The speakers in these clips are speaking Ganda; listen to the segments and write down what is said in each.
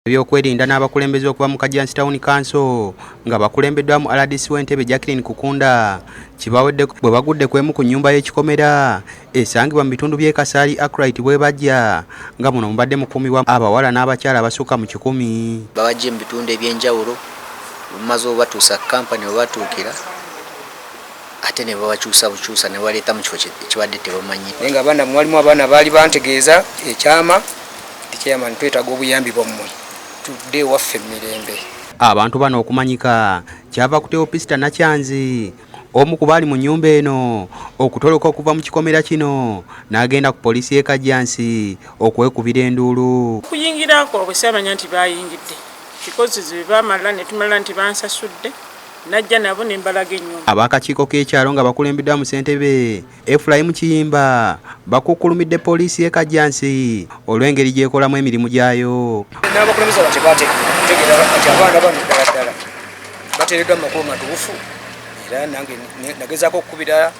Ebyokwerinda n'abakulembeze okuva mu Kajjansi Town Council nga bakulembeddwamu RDC w'Entebbe Jacqueline Kukunda kibawedde bwe bagudde ku emu ku nnyumba y'ekikomera esangibwa mu bitundu by'e Kasaali Arkwright bwe bajja nga muno mubadde mukuumibwa abawala n'abakyala abasukka mu 100. Babajje mu bitundu eby'enjawulo bamaze obatuusa kampani we batuukira ate ne babakyusa bukyusa ne baleeta mu kifo ekibadde tebamanyi. Naye nga abaana mwalimu abaana baali bantegeeza ekyama tikyama twetaaga obuyambi bwammwe tudde waffe mirembe. Abantu bano okumanyika kyava ku Teopista Nakyanzi omu ku baali mu nnyumba eno okutoloka okuva mu kikomera kino n'agenda ku poliisi y'e Kajjansi okwekubira enduulu. Kuyingirako bwe samanya nti bayingidde kikozi ze bamala ne tumala nti bansasudde najja nabo ne mbalaga ennyumba. Ab'akakiiko k'ekyalo nga bakulembeddwa mu ssentebe Ephraim Kiyimba bakukkulumidde poliisi y'e Kajjansi olw'engeri gy'ekolamu emirimu gyayo. N'abakulembeze bategeera nti abaana bano ddala bateereddwa mu makubo matuufu era nange nagezaako okukubira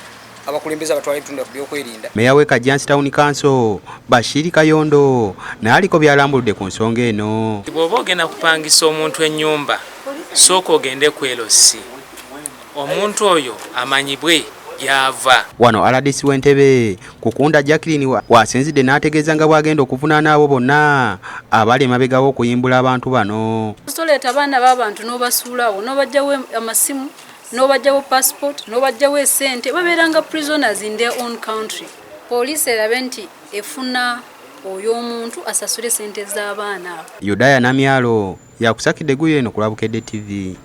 abakulembeze abatwala ebitundu by'okwerinda. Meya w'e Kajjansi Town Council Bashiri Kayondo n'aliko byalambuludde ku nsonga eno. Bw'oba ogenda kupangisa omuntu ennyumba sooka ogende ku LC omuntu oyo amanyibwe yava. Wano RDC w'Entebbe Kukunda Jacqueline wasinzidde n'ategeeza nga bw'agenda okuvunaana abo bonna abali emabega w'okuyimbula abantu bano. Toleeta abaana b'abantu n'obasuulawo n'obajjawo amasimu n'obajjawo passport n'obajjawo essente babeeranga prisoners in their own country. Poliisi erabe nti efuna oyo omuntu asasule sente z'abaana. Yudaya Namyalo yakusakidde guyo eno ku Bukedde TV.